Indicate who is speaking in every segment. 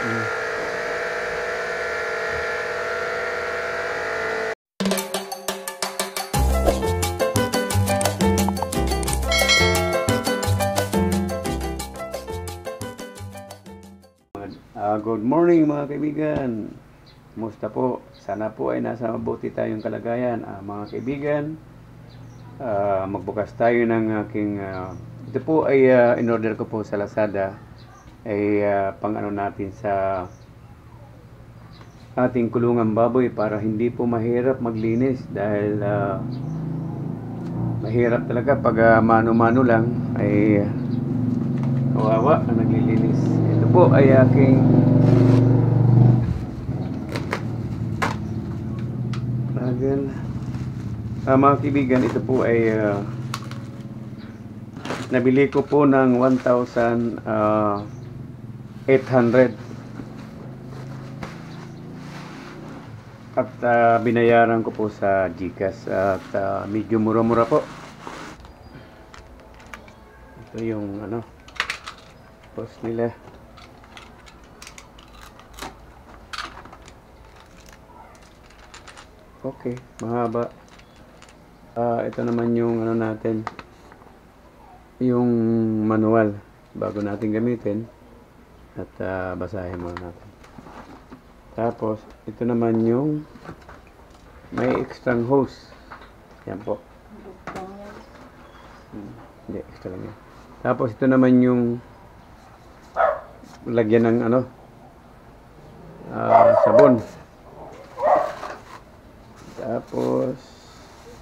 Speaker 1: Good morning mga kaibigan. Kumusta po? Sana po ay nasa mabuti tayong kalagayan. Mga kaibigan, magbukas tayo ng aking ito po ay in-order ko po sa Lazada ay pang ano natin sa ating kulungang baboy para hindi po mahirap maglinis dahil mahirap talaga pag mano-mano lang ay kawawa ang naglilinis. Ito po ay aking mga kaibigan, ito po ay nabili ko po ng 1,800 at binayaran ko po sa GCash at medyo mura-mura po. Ito yung ano post nila. Okay, mahaba. Ito naman yung ano natin, yung manual bago natin gamitin at basahin muna natin. Tapos ito naman yung may extra hose. Yan po. Hindi, extra lang yan. Tapos ito naman yung lagyan ng ano sabon. Tapos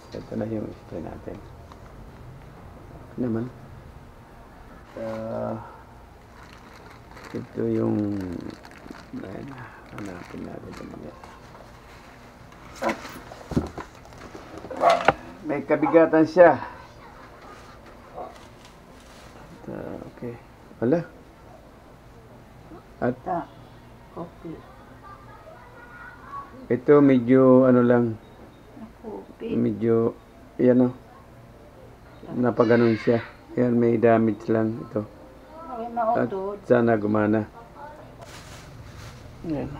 Speaker 1: ito na yung spray natin. Okay naman. Ito yung hanapin natin ito mga. May kabigatan siya. Okay. Wala. At
Speaker 2: coffee.
Speaker 1: Ito medyo ano lang. Medyo yan o. Napaganon siya. Yan, may damage lang ito. At sana gumana. Yan.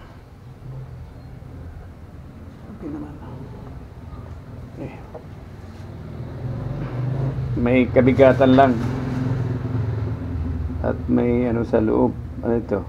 Speaker 1: Okay naman. Okay. May kabigatan lang. At may ano sa loob. Ano ito?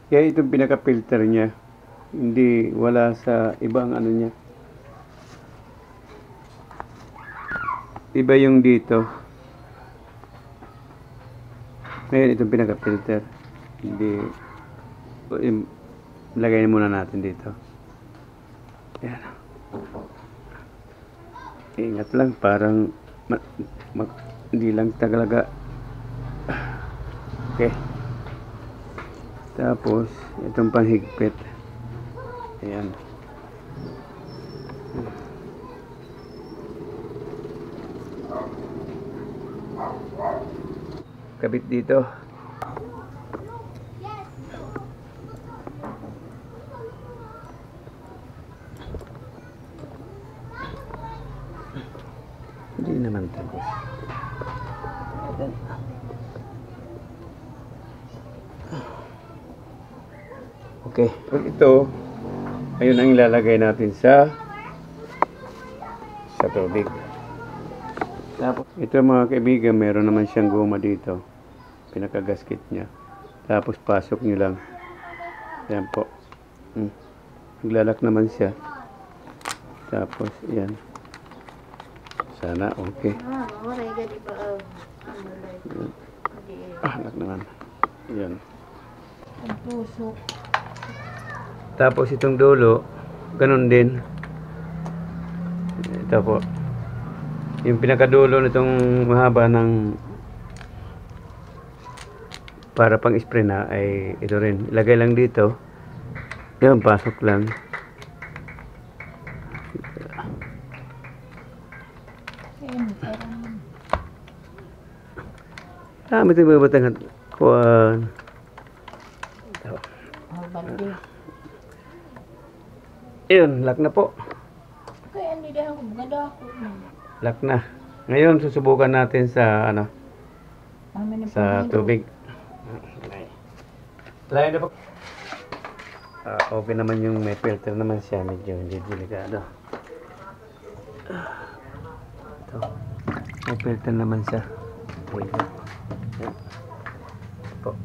Speaker 1: Kaya itong pinaka-filter niya, hindi wala sa ibang ano niya. Iba yung dito. Ngayon itong pinaka-filter. Hindi, lagay muna natin dito. Ayan. Ingat lang, parang hindi lang talaga. Okay. Tapos, itong panghigpit. Ayan. Kabit dito. Hindi naman tapos. Okay, ito ayun ang ilalagay natin sa tubig. Tapos ito mga kaibigan, meron naman siyang goma dito, pinaka-gasket niya. Tapos pasok nyo lang. Yan po. Naglalak naman siya. Tapos yan. Sana okay. Lak naman. Yan.
Speaker 2: Ang pusok.
Speaker 1: Tapos itong dulo, ganun din. Ito po. Yung pinakadulo nitong mahaba ng para pang spray na ay ito rin. Ilagay lang dito. Yan, pasok lang. Dami ito yung batang kuwan.
Speaker 2: Balde.
Speaker 1: Ayun, lock na po.
Speaker 2: Kaya hindi dahil ako maganda ako.
Speaker 1: Lock na. Ngayon, susubukan natin sa, ano, sa tubig. Lain na po. Okay naman yung may filter naman siya. Medyo hindi delikado. Ito. May filter naman siya. Okay. Yan. Po.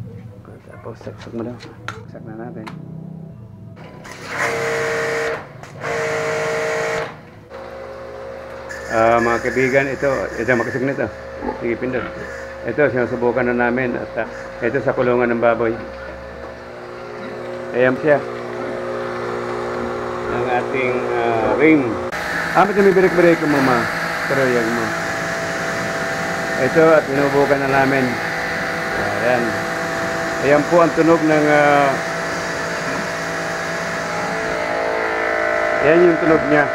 Speaker 1: Tapos, saksak mo daw. Saksak na natin. Mga kaibigan, ito makasig na ito. Sige, pindot. Ito, sinusubukan na namin at ito sa kulungan ng baboy. Ayan siya. Ang ating ring. Ito may birik-birik mo, ma. Karuyag mo. Ito at sinubukan na namin. Ayan. Ayan po ang tunog ng ayan yung tunog niya.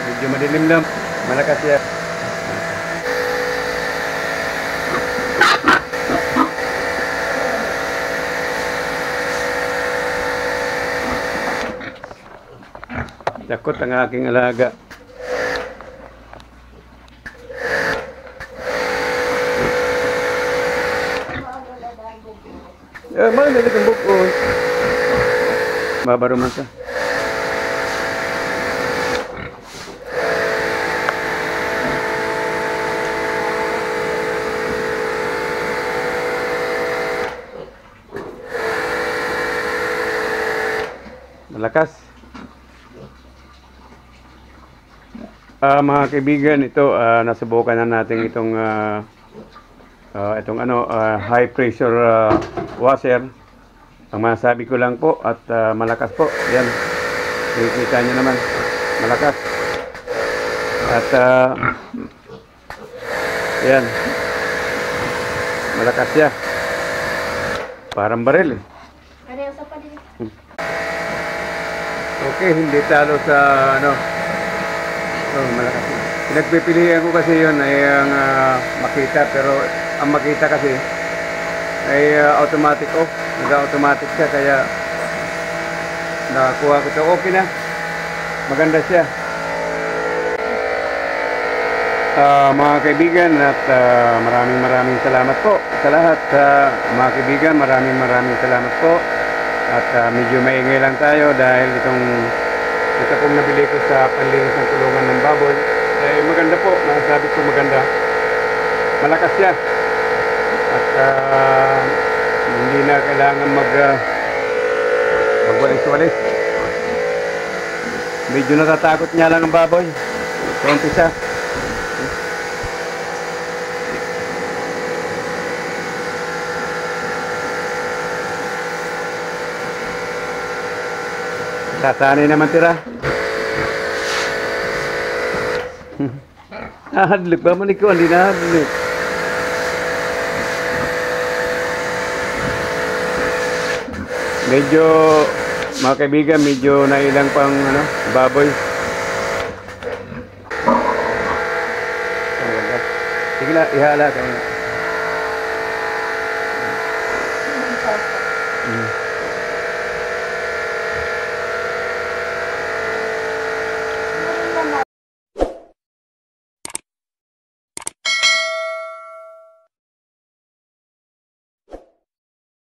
Speaker 1: Medyo madilim lang. Malakas siya. Takot ang aking alaga. Mana na itong buko? Babaro man siya. Malakas. Mga kaibigan, ito nasubukan na natin itong high pressure washer. Ang masabi ko lang po at malakas po. Yan. Nakikita nyo naman. Malakas. At yan. Malakas siya. Parang baril eh. Okay, hindi talo sa malakas. Pinagpipilian ko kasi yun ay ang makita, pero ang makita kasi ay automatic off. Nag-automatic siya, kaya nakakuha ko ito. Okay na. Maganda siya. Mga kaibigan, at maraming salamat po sa lahat. Mga kaibigan, maraming salamat po. At medyo maingay lang tayo dahil ito pong nabili ko sa panlinis ng kulungan ng baboy. Ay maganda po, masasabi ko maganda. Malakas siya. At hindi na kailangan magwalis-walis. Medyo natatakot niya lang ang baboy. Sa umpisa. Sasanay naman tira. Nahadlik ba man ikaw? Hindi nahadlik. Medyo, mga kaibigan, medyo nailang pang baboy. Sige lang, ihala kayo.